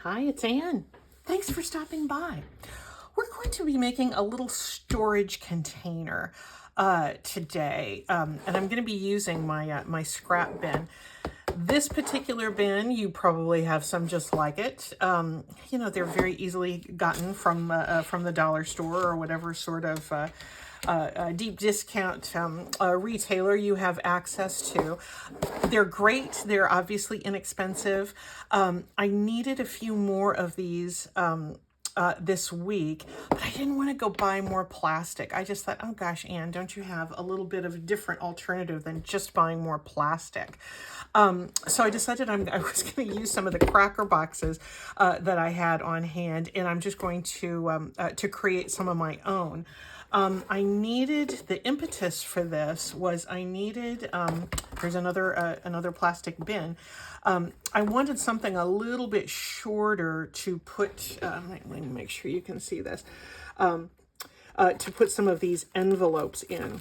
Hi, it's Anne. Thanks for stopping by. We're going to be making a little storage container today, and I'm going to be using my scrap bin. This particular bin, you probably have some just like it. They're very easily gotten from the dollar store or whatever sort of deep discount retailer you have access to. They're great. They're obviously inexpensive. I needed a few more of these this week, but I didn't want to go buy more plastic. I just thought, oh gosh, Anne, don't you have a little bit of a different alternative than just buying more plastic? So I decided I was going to use some of the cracker boxes that I had on hand, and I'm just going to create some of my own. I needed, the impetus for this was I needed, there's another plastic bin. I wanted something a little bit shorter to put, let me make sure you can see this, to put some of these envelopes in.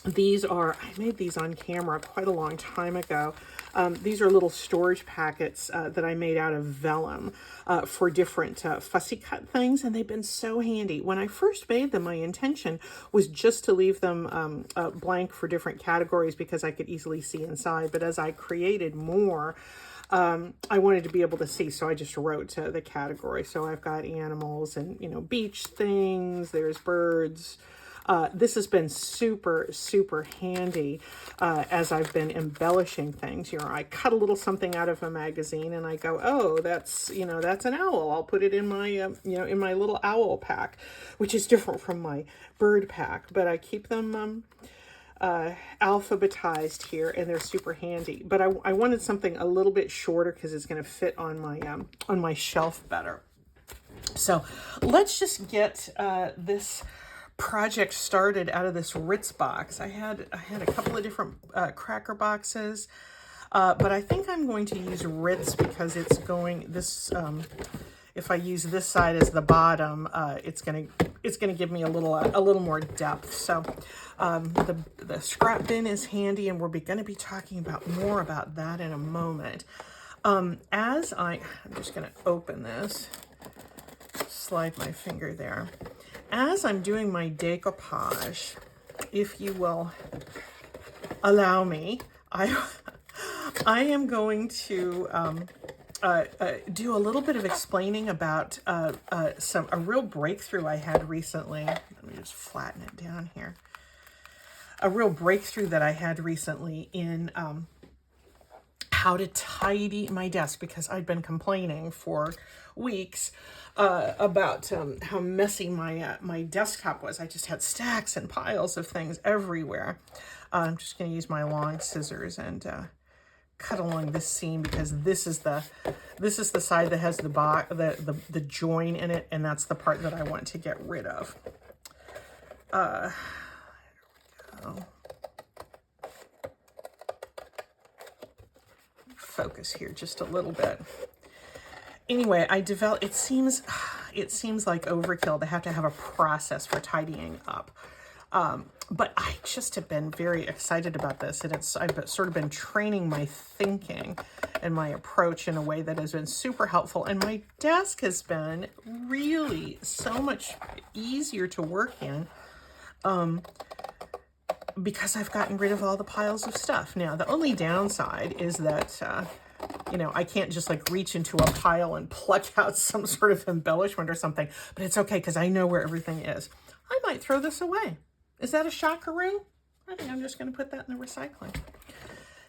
These are, I made these on camera quite a long time ago. These are little storage packets that I made out of vellum for different fussy cut things, and they've been so handy. When I first made them, my intention was just to leave them blank for different categories because I could easily see inside, but as I created more, I wanted to be able to see, so I just wrote the category. So I've got animals and, beach things, there's birds. This has been super, super handy as I've been embellishing things. I cut a little something out of a magazine and I go, oh, that's an owl. I'll put it in my, in my little owl pack, which is different from my bird pack, but I keep them alphabetized here, and they're super handy. But I wanted something a little bit shorter because it's going to fit on my shelf better. So let's just get this project started out of this Ritz box. I had a couple of different cracker boxes, but I think I'm going to use Ritz because it's going this. If I use this side as the bottom, it's gonna give me a little more depth. So the scrap bin is handy, and we're going to be talking more about that in a moment. I'm just going to open this, slide my finger there. As I'm doing my decoupage, if you will allow me, I am going to do a little bit of explaining about a real breakthrough I had recently. Let me just flatten it down here. A real breakthrough that I had recently in how to tidy my desk, because I'd been complaining for weeks about how messy my desktop was. I just had stacks and piles of things everywhere. I'm just going to use my long scissors and cut along this seam, because this is the side that has the join in it, and that's the part that I want to get rid of. There we go. Focus here just a little bit. Anyway, it seems like overkill to have a process for tidying up. But I just have been very excited about this, and I've sort of been training my thinking and my approach in a way that has been super helpful. And my desk has been really so much easier to work in because I've gotten rid of all the piles of stuff. Now, the only downside is that I can't just reach into a pile and pluck out some sort of embellishment or something, but it's okay because I know where everything is. I might throw this away. Is that a shockaroo? I think I'm just going to put that in the recycling.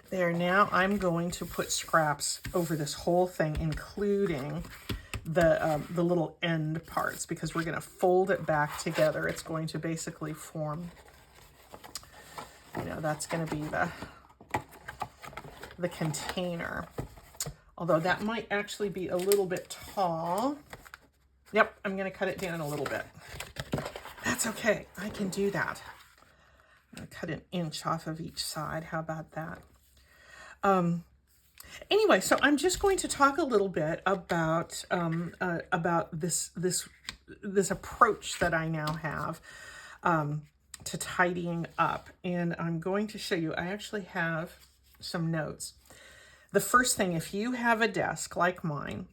There, now I'm going to put scraps over this whole thing, including the little end parts, because we're going to fold it back together. It's going to basically form, that's going to be the container. Although that might actually be a little bit tall. Yep, I'm going to cut it down a little bit. That's okay. I can do that. I'm going to cut 1 inch off of each side. How about that? Anyway, so I'm just going to talk a little bit about this approach that I now have to tidying up. And I'm going to show you, I actually have some notes. The first thing, if you have a desk like mine,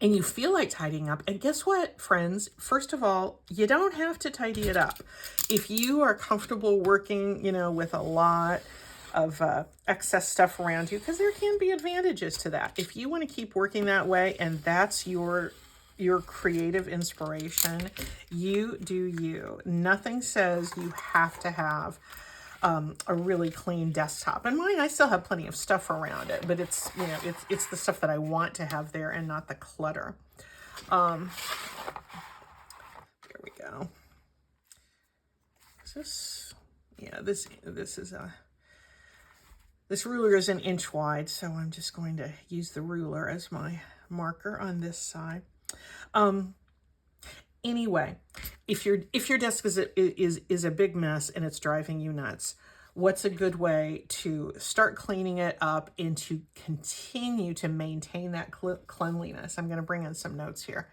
and you feel like tidying up. And guess what, friends? First of all, you don't have to tidy it up. If you are comfortable working, you know, with a lot of excess stuff around you, because there can be advantages to that. If you want to keep working that way and that's your creative inspiration, you do you. Nothing says you have to have a really clean desktop. And mine, I still have plenty of stuff around it, but it's, you know, it's the stuff that I want to have there and not the clutter. There we go. Is this, yeah, this is this ruler is an inch wide, so I'm just going to use the ruler as my marker on this side. Anyway, if your desk is a big mess and it's driving you nuts, what's a good way to start cleaning it up and to continue to maintain that cleanliness? I'm going to bring in some notes here.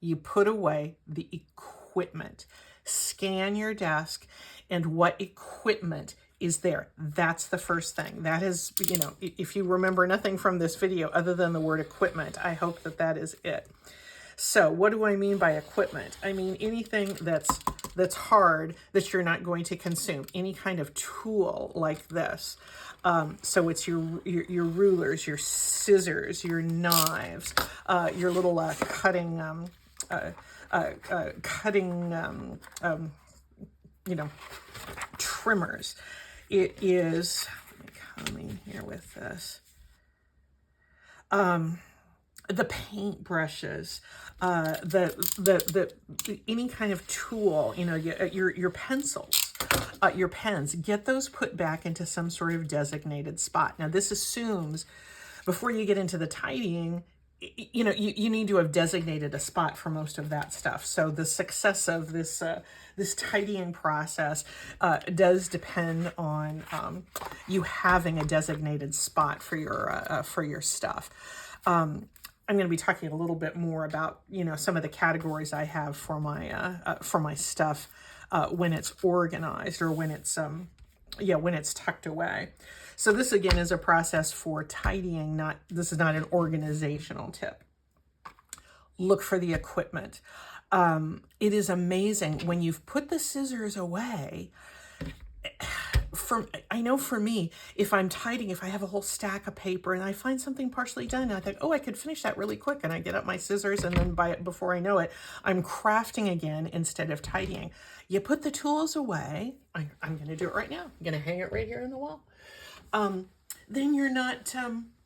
You put away the equipment. Scan your desk and what equipment is there. That's the first thing. That is, you know, if you remember nothing from this video other than the word equipment, I hope that that is it. So what do I mean by equipment? I mean anything that's hard that you're not going to consume. Any kind of tool like this. So it's your rulers, your scissors, your knives, your little cutting you know, trimmers. It is, let me come in here with this. The paint brushes, any kind of tool, you know, your pencils, your pens, get those put back into some sort of designated spot. Now this assumes before you get into the tidying, you know, you need to have designated a spot for most of that stuff. So the success of this this tidying process does depend on you having a designated spot for your stuff. I'm going to be talking a little bit more about, you know, some of the categories I have for my stuff when it's organized or when it's when it's tucked away. So this again is a process for tidying. This is not an organizational tip. Look for the equipment. It is amazing when you've put the scissors away. I know for me, if I'm tidying, if I have a whole stack of paper and I find something partially done, and I think, oh, I could finish that really quick, and I get up my scissors, and then before I know it, I'm crafting again instead of tidying. You put the tools away. I'm going to do it right now. I'm going to hang it right here on the wall. Then you're not,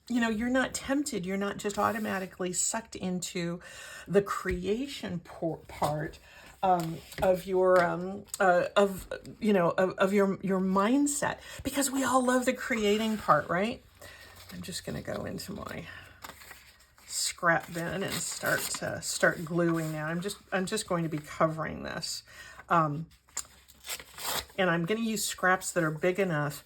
you know, you're not tempted. You're not just automatically sucked into the creation part of your your mindset, because we all love the creating part, right? I'm just going to go into my scrap bin and start gluing now. I'm just going to be covering this, and I'm going to use scraps that are big enough.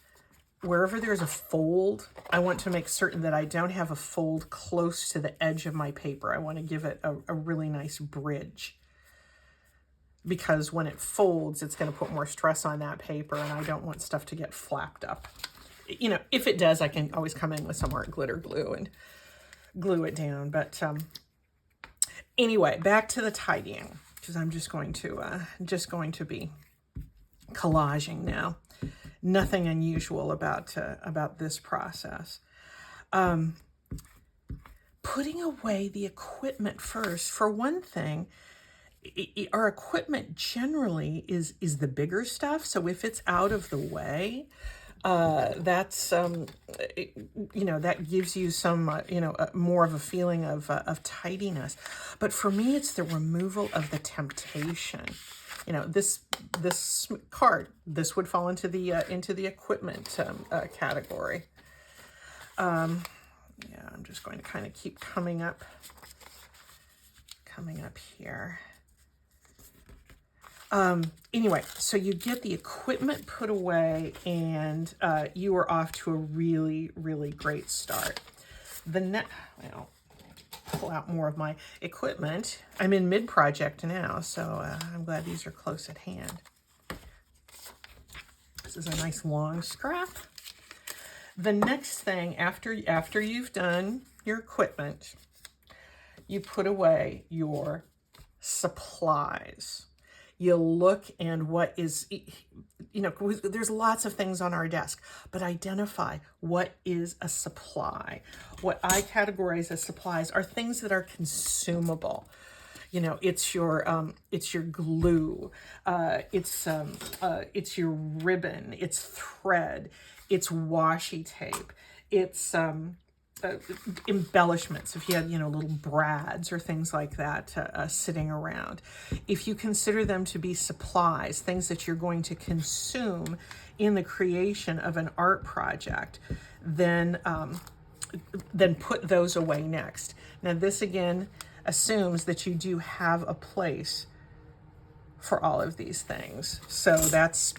Wherever there's a fold, I want to make certain that I don't have a fold close to the edge of my paper. I want to give it a really nice bridge, because when it folds, it's going to put more stress on that paper, and I don't want stuff to get flapped up. You know, if it does, I can always come in with some art glitter glue and glue it down. But anyway, back to the tidying, because I'm just going to be collaging now. Nothing unusual about this process. Putting away the equipment first. For one thing, our equipment generally is the bigger stuff. So if it's out of the way, that's you know, that gives you some more of a feeling of tidiness. But for me, it's the removal of the temptation. You know, this card, this would fall into the equipment category. Yeah, I'm just going to kind of keep coming up here. Anyway, so you get the equipment put away, and you are off to a really, really great start. Well, pull out more of my equipment. I'm in mid-project now, so I'm glad these are close at hand. This is a nice long scrap. The next thing, after you've done your equipment, you put away your supplies. You look and what is, there's lots of things on our desk, but identify what is a supply. What I categorize as supplies are things that are consumable. It's your glue, it's your ribbon, it's thread, it's washi tape, it's embellishments. If you had little brads or things like that sitting around, if you consider them to be supplies, things that you're going to consume in the creation of an art project, then put those away next. Now this again assumes that you do have a place for all of these things. So that's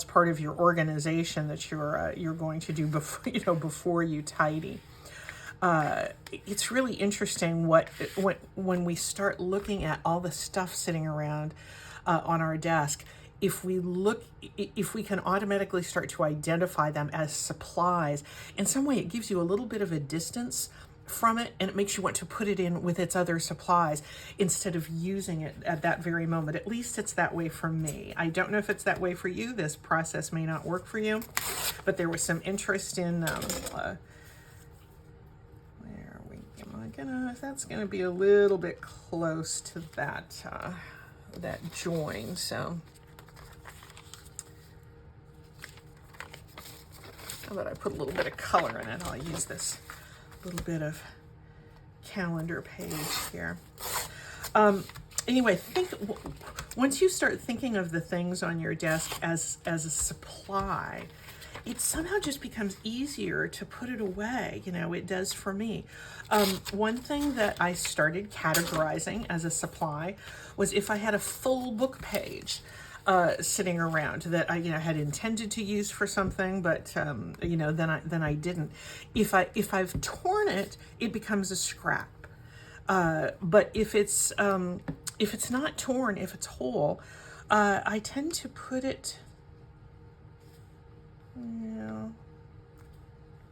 part of your organization that you're going to do before you tidy. It's really interesting when we start looking at all the stuff sitting around on our desk. If we can automatically start to identify them as supplies, in some way it gives you a little bit of a distance from it, and it makes you want to put it in with its other supplies instead of using it at that very moment. At least it's that way for me. I don't know if it's that way for you. This process may not work for you, but there was some interest in that's gonna be a little bit close to that that join. So how about I put a little bit of color in it? I'll use this little bit of calendar page here. Anyway, once you start thinking of the things on your desk as a supply, it somehow just becomes easier to put it away. It does for me. One thing that I started categorizing as a supply was if I had a full book page sitting around that I had intended to use for something, but then I didn't. If I've torn it, it becomes a scrap. But if it's not torn, if it's whole, I tend to put it.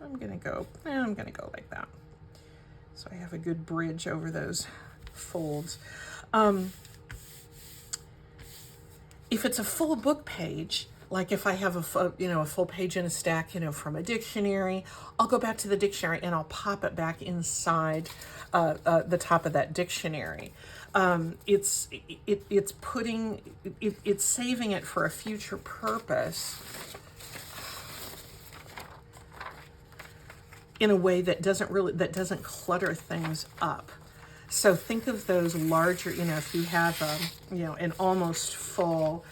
I'm gonna go like that, so I have a good bridge over those folds. If it's a full book page, like if I have a full page in a stack, from a dictionary, I'll go back to the dictionary and I'll pop it back inside the top of that dictionary. It's saving it for a future purpose in a way that doesn't clutter things up. So think of those larger, if you have an almost full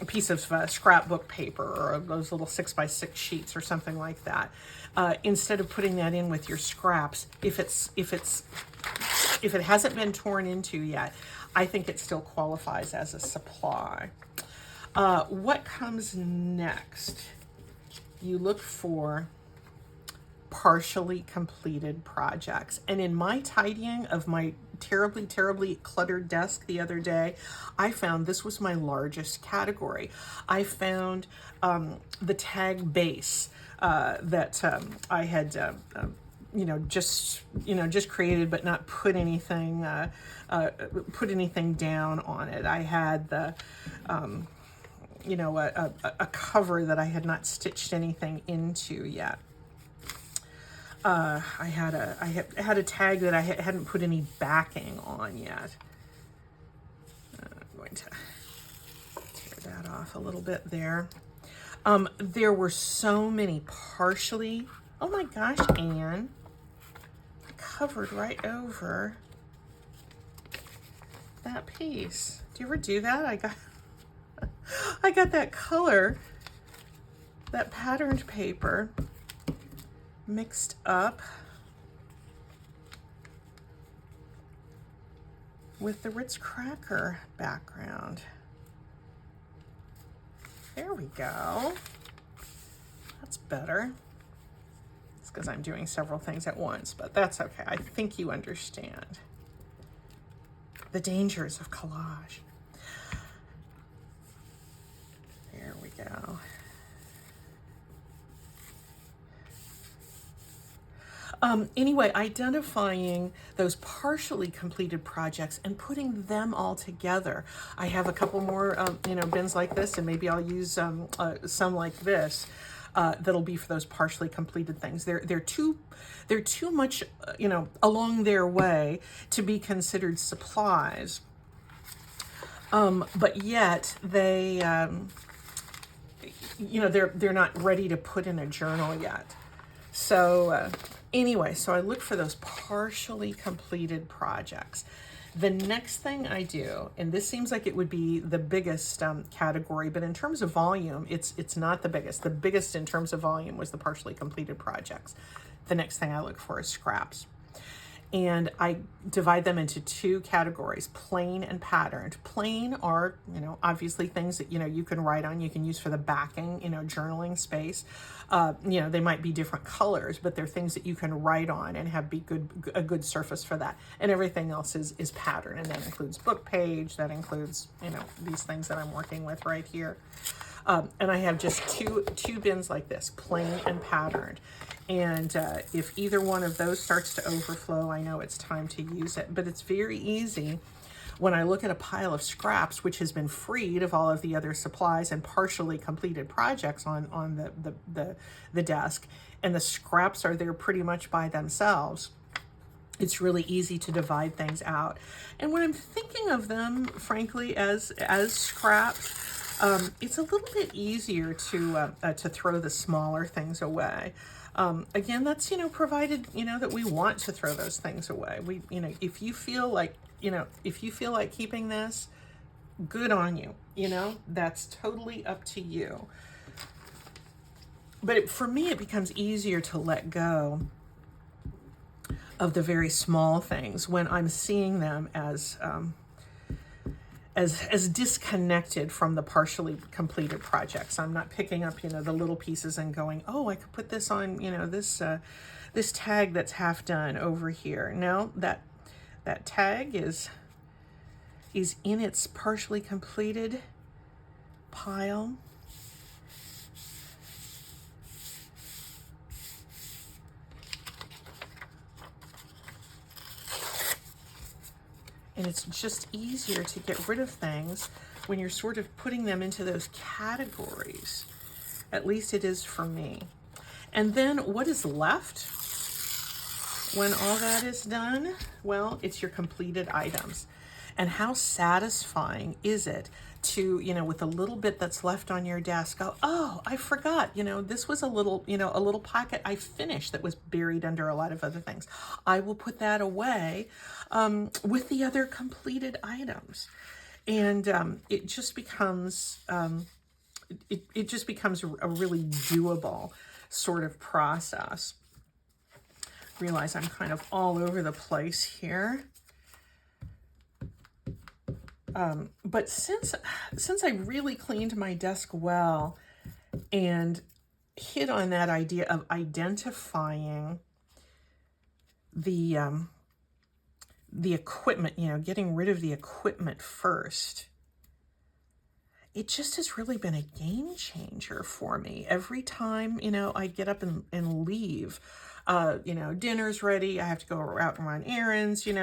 piece of scrapbook paper, or those little 6x6 sheets or something like that. Instead of putting that in with your scraps, if it hasn't been torn into yet, I think it still qualifies as a supply. What comes next? You look for partially completed projects. And in my tidying of my terribly, terribly cluttered desk the other day, I found this was my largest category. I found the tag base that I had just created, but not put anything down on it. I had the a cover that I had not stitched anything into yet. I had a tag that I hadn't put any backing on yet. I'm going to tear that off a little bit there. There were so many partially. Oh my gosh, Anne! I covered right over that piece. Do you ever do that? I got that color, that patterned paper, mixed up with the Ritz cracker background. There we go. That's better. It's because I'm doing several things at once, but that's okay. I think you understand the dangers of collage. There we go. Anyway, identifying those partially completed projects and putting them all together. I have a couple more, bins like this, and maybe I'll use some like this. That'll be for those partially completed things. They're too much, along their way to be considered supplies. But yet they, they're not ready to put in a journal yet. So anyway, so I look for those partially completed projects. The next thing I do, and this seems like it would be the biggest category, but in terms of volume, it's not the biggest. The biggest in terms of volume was the partially completed projects. The next thing I look for is scraps. And I divide them into two categories, plain and patterned. Plain are, obviously things that, you can write on, you can use for the backing, journaling space. They might be different colors, but they're things that you can write on and have a good surface for that. And everything else is pattern. And that includes book page, that includes, these things that I'm working with right here. And I have just two bins like this, plain and patterned. And if either one of those starts to overflow, I know it's time to use it. But it's very easy when I look at a pile of scraps, which has been freed of all of the other supplies and partially completed projects on the desk, and the scraps are there pretty much by themselves. It's really easy to divide things out. And when I'm thinking of them, frankly, as scraps, it's a little bit easier to throw the smaller things away. Again, that's, provided, that we want to throw those things away. If you feel like keeping this, good on you, that's totally up to you. But for me, it becomes easier to let go of the very small things when I'm seeing them as disconnected from the partially completed projects. I'm not picking up, the little pieces and going, oh, I could put this on, this tag that's half done over here. No, that tag is in its partially completed pile. And it's just easier to get rid of things when you're sort of putting them into those categories. At least it is for me. And then what is left when all that is done? Well, it's your completed items. And how satisfying is it to, with a little bit that's left on your desk, go, oh, I forgot, this was a little pocket I finished that was buried under a lot of other things. I will put that away with the other completed items. And it just becomes, it just becomes a really doable sort of process. Realize I'm kind of all over the place here. But since I really cleaned my desk well and hit on that idea of identifying the equipment, getting rid of the equipment first, it just has really been a game changer for me. Every time, I get up and leave, dinner's ready, I have to go out and run errands, I'm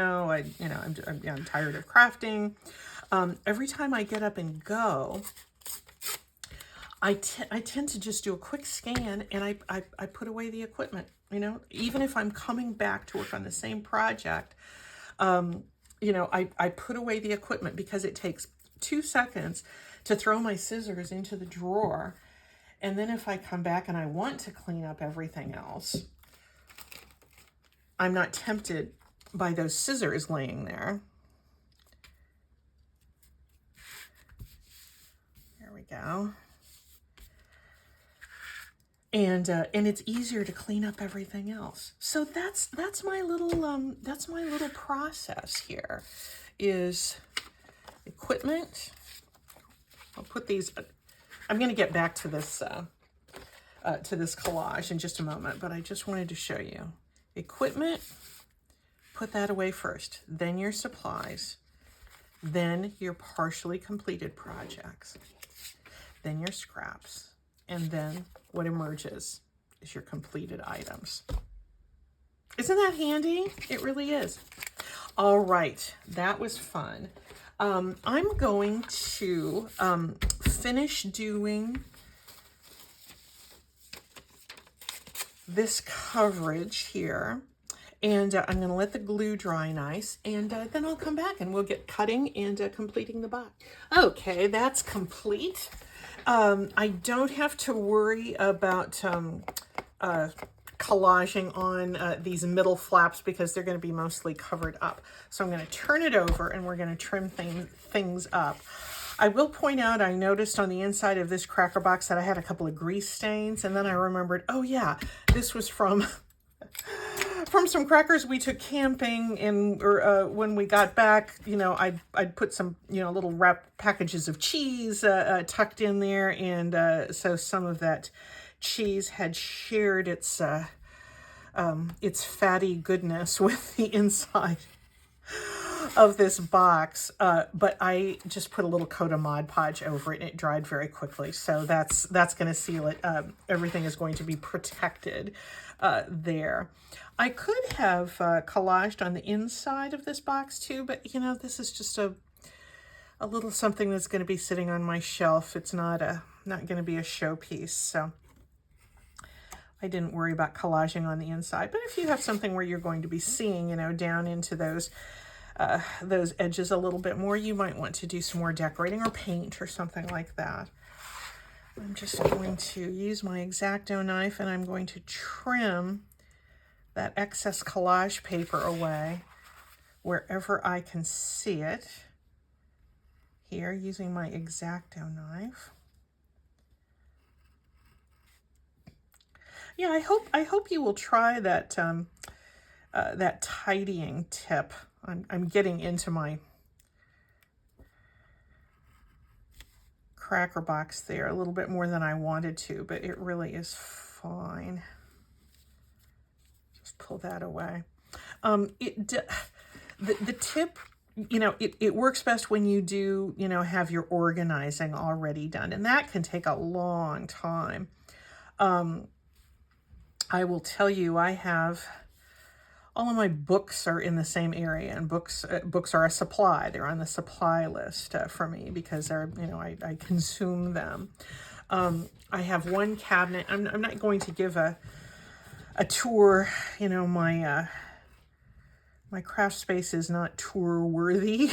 tired of crafting. Every time I get up and go, I tend to just do a quick scan and I put away the equipment, even if I'm coming back to work on the same project, I put away the equipment because it takes 2 seconds to throw my scissors into the drawer. And then if I come back and I want to clean up everything else, I'm not tempted by those scissors laying there. There we go. And it's easier to clean up everything else. So that's my little process here, is equipment. I'll put these. I'm going to get back to this collage in just a moment, but I just wanted to show you equipment. Put that away first. Then your supplies. Then your partially completed projects. Then your scraps. And then what emerges is your completed items. Isn't that handy? It really is. All right, that was fun. I'm going to finish doing this coverage here, and I'm going to let the glue dry nice, and then I'll come back and we'll get cutting and completing the box. Okay, that's complete. I don't have to worry about collaging on these middle flaps because they're going to be mostly covered up. So I'm going to turn it over and we're going to trim things up. I will point out, I noticed on the inside of this cracker box that I had a couple of grease stains, and then I remembered, oh yeah, this was from some crackers we took camping, and when we got back, you know, I'd put some, you know, little wrap packages of cheese tucked in there, and so some of that cheese had shared its fatty goodness with the inside of this box, but I just put a little coat of Mod Podge over it, and it dried very quickly, so that's going to seal it. Everything is going to be protected there. I could have collaged on the inside of this box too, but you know, this is just a little something that's going to be sitting on my shelf. It's not going to be a showpiece, so I didn't worry about collaging on the inside. But if you have something where you're going to be seeing, you know, down into those edges a little bit more, you might want to do some more decorating or paint or something like that. I'm just going to use my X-Acto knife, and I'm going to trim that excess collage paper away wherever I can see it. Here, using my X-Acto knife. Yeah, I hope you will try that that tidying tip. I'm getting into my cracker box there a little bit more than I wanted to, but it really is fine. Just pull that away. The tip, you know, it works best when you do, you know, have your organizing already done, and that can take a long time. I will tell you, I have all of my books are in the same area, and books are a supply. They're on the supply list for me because they're, you know, I consume them. I have one cabinet. I'm not going to give a tour. You know, my craft space is not tour worthy.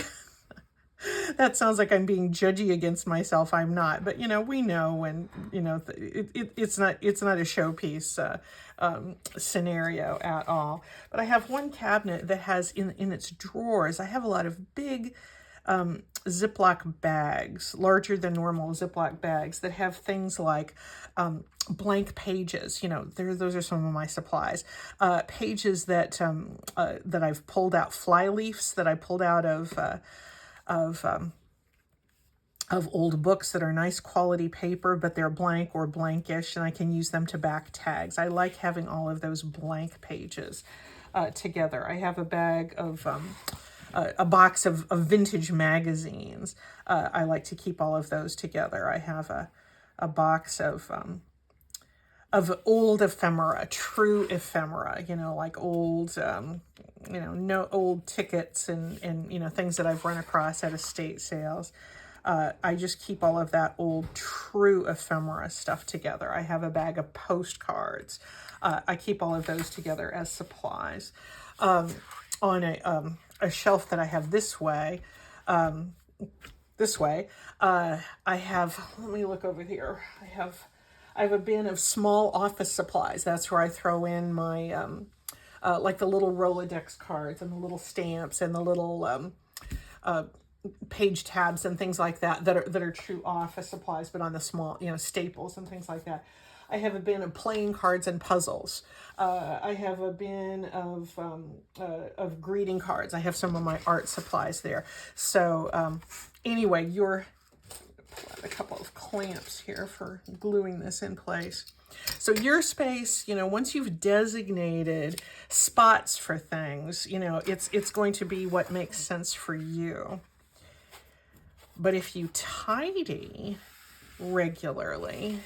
That sounds like I'm being judgy against myself. I'm not, but you know, we know, and you know, it's not a showpiece scenario at all. But I have one cabinet that has in its drawers, I have a lot of big Ziploc bags, larger than normal Ziploc bags that have things like blank pages. You know, those are some of my supplies. Pages that that I've pulled out, fly leaves that I pulled out of old books that are nice quality paper, but they're blank or blankish, and I can use them to back tags. I like having all of those blank pages together. I have a bag of a box of vintage magazines. I like to keep all of those together. I have a box of old ephemera, true ephemera, you know, like old, you know, no old tickets and, you know, things that I've run across at estate sales. I just keep all of that old true ephemera stuff together. I have a bag of postcards. I keep all of those together as supplies. On a shelf that I have this way, I have, let me look over here. I have a bin of small office supplies. That's where I throw in my, like the little Rolodex cards and the little stamps and the little page tabs and things like that that are true office supplies, but on the small, you know, staples and things like that. I have a bin of playing cards and puzzles. I have a bin of greeting cards. I have some of my art supplies there. So anyway, pull out a couple of clamps here for gluing this in place. So your space, you know, once you've designated spots for things, you know, it's going to be what makes sense for you. But if you tidy regularly,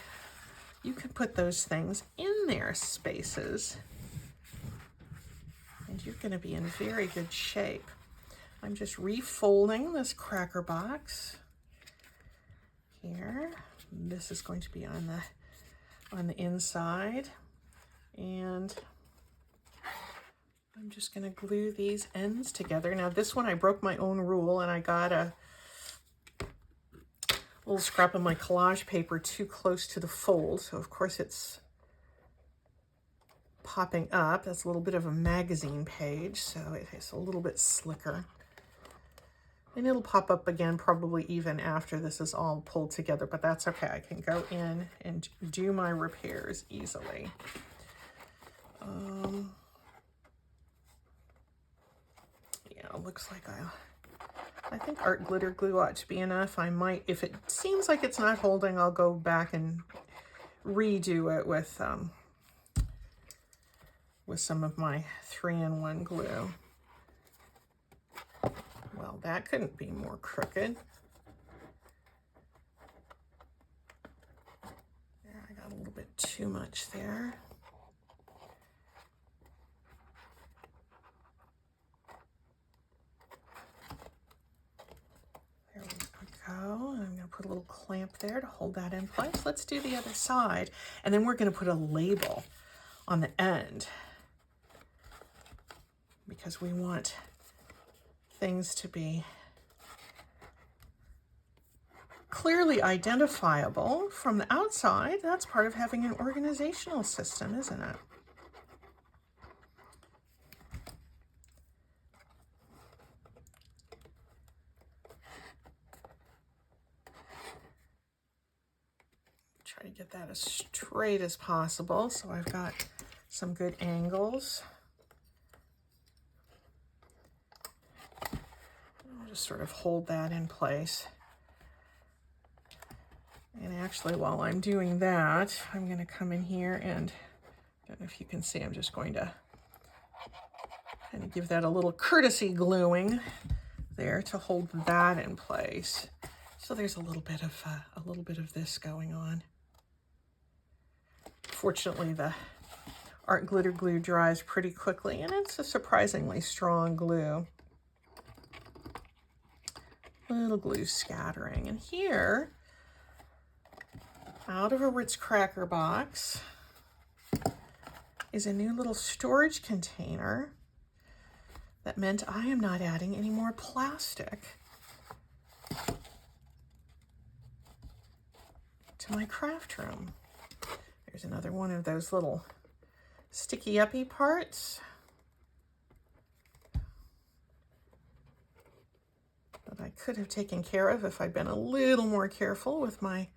you can put those things in their spaces and you're going to be in very good shape. I'm just refolding this cracker box here. This is going to be on the inside, and I'm just going to glue these ends together. Now this one I broke my own rule, and I got a little scrap of my collage paper too close to the fold, so of course it's popping up. That's a little bit of a magazine page, so it's a little bit slicker. And it'll pop up again probably even after this is all pulled together, but that's okay. I can go in and do my repairs easily. Yeah, it looks like I think art glitter glue ought to be enough. I might, if it seems like it's not holding, I'll go back and redo it with some of my 3-in-1 glue. Well, that couldn't be more crooked. Yeah, I got a little bit too much there. There we go. I'm going to put a little clamp there to hold that in place. Let's do the other side, and then we're going to put a label on the end, because we want things to be clearly identifiable from the outside. That's part of having an organizational system, isn't it? Try to get that as straight as possible, so I've got some good angles. I'll just sort of hold that in place. And actually, while I'm doing that, I'm going to come in here and, I don't know if you can see, I'm just going to kind of give that a little courtesy gluing there to hold that in place. So there's a little bit of this going on. Fortunately, the art glitter glue dries pretty quickly, and it's a surprisingly strong glue. Little glue scattering. And here, out of a Ritz cracker box, is a new little storage container that meant I am not adding any more plastic to my craft room. There's another one of those little sticky uppy parts that I could have taken care of if I'd been a little more careful with my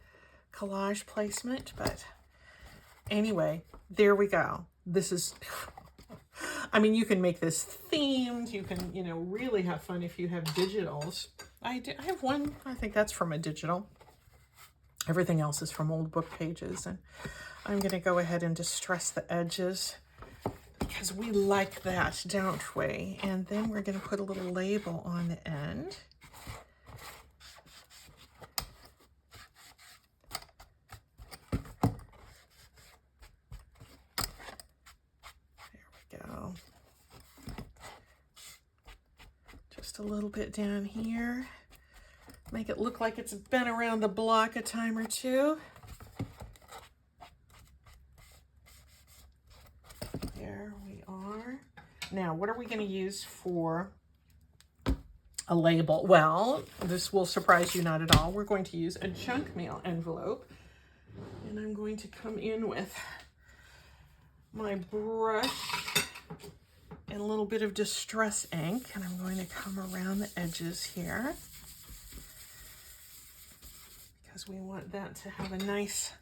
collage placement. But anyway, there we go. This is, I mean, you can make this themed. You can, you know, really have fun if you have digitals. I have one, I think that's from a digital. Everything else is from old book pages. And I'm going to go ahead and distress the edges because we like that, don't we? And then we're going to put a little label on the end. There we go. Just a little bit down here. Make it look like it's been around the block a time or two. There we are. Now, what are we going to use for a label? Well, this will surprise you not at all. We're going to use a junk mail envelope. And I'm going to come in with my brush and a little bit of distress ink. And I'm going to come around the edges here, because we want that to have a nice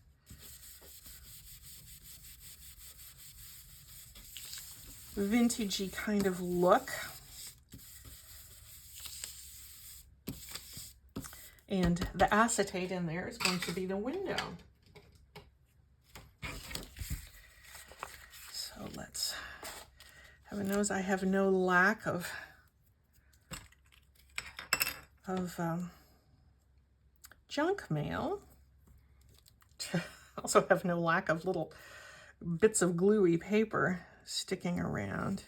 vintagey kind of look. And the acetate in there is going to be the window. So let's, heaven knows I have no lack of junk mail. I also have no lack of little bits of gluey paper sticking around.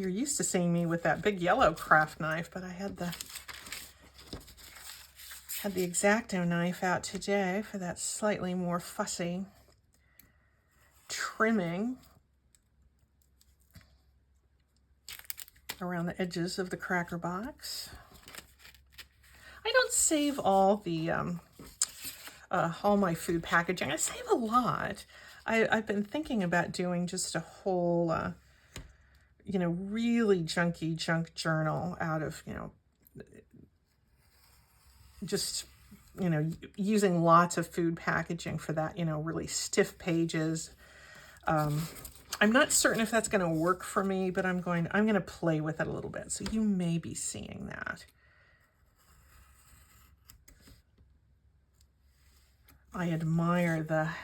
you're used to seeing me with that big yellow craft knife, but I had the X-Acto knife out today for that slightly more fussy trimming around the edges of the cracker box. I don't save all my food packaging. I save a lot. I've been thinking about doing just a whole, you know, really junky junk journal out of, you know, just, you know, using lots of food packaging for that, you know, really stiff pages. I'm not certain if that's going to work for me, but I'm going to play with it a little bit. So you may be seeing that. I admire that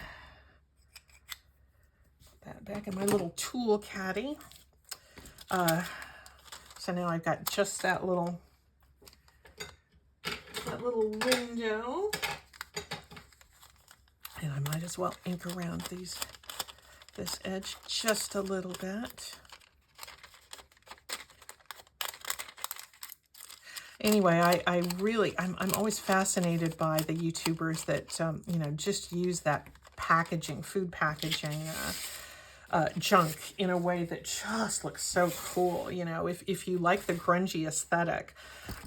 back in my little tool caddy. So now I've got just that little window, and I might as well ink around this edge just a little bit. Anyway, I'm always fascinated by the YouTubers that, you know, just use that packaging, food packaging, junk in a way that just looks so cool. You know, if you like the grungy aesthetic,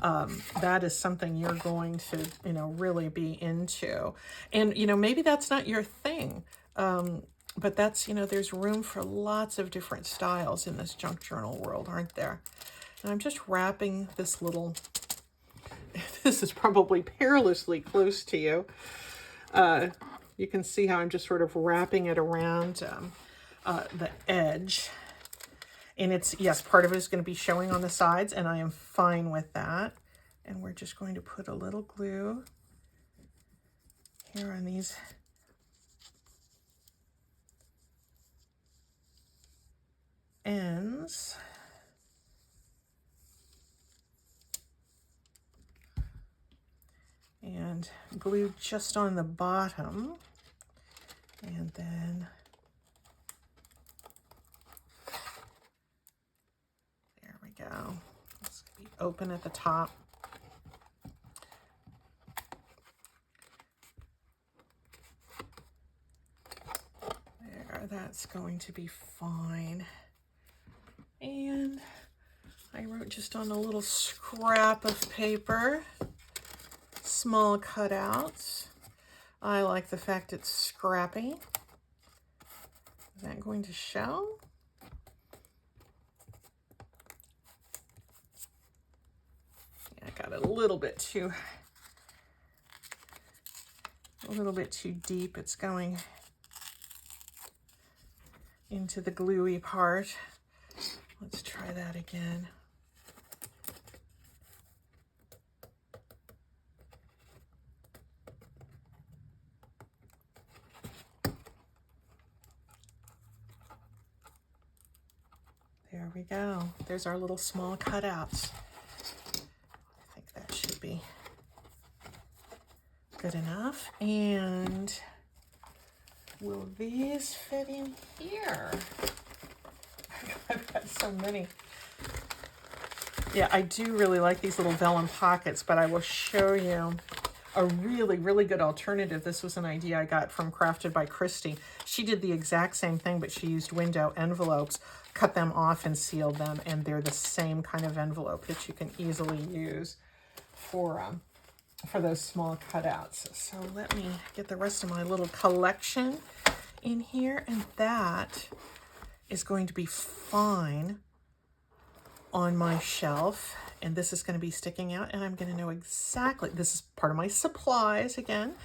that is something you're going to, you know, really be into. And, you know, maybe that's not your thing, but that's, you know, there's room for lots of different styles in this junk journal world, aren't there? And I'm just wrapping this little, this is probably perilously close to you. You can see how I'm just sort of wrapping it around the edge. And it's, yes, part of it is going to be showing on the sides, and I am fine with that. And we're just going to put a little glue here on these ends. And glue just on the bottom. And then there we go. It's going to be open at the top. There, that's going to be fine. And I wrote just on a little scrap of paper, small cutouts. I like the fact it's scrappy. Is that going to show? Yeah, I got a little bit too deep. It's going into the gluey part. Let's try that again. There we go. There's our little small cutouts. I think that should be good enough. And will these fit in here? I've got so many. Yeah, I do really like these little vellum pockets, but I will show you a really, really good alternative. This was an idea I got from Crafted by Christy. She did the exact same thing, but she used window envelopes, cut them off and sealed them, and they're the same kind of envelope that you can easily use for those small cutouts. So let me get the rest of my little collection in here, and that is going to be fine on my shelf. And this is going to be sticking out, and I'm going to know exactly, this is part of my supplies again,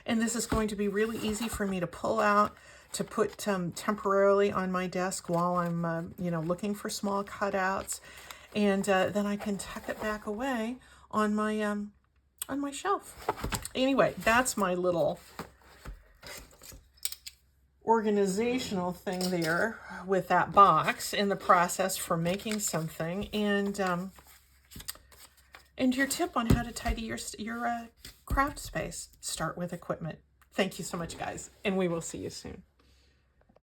and this is going to be really easy for me to pull out, to put temporarily on my desk while I'm, you know, looking for small cutouts, and then I can tuck it back away on my shelf. Anyway, that's my little organizational thing there with that box in the process for making something, and your tip on how to tidy your craft space. Start with equipment. Thank you so much, guys, and we will see you soon.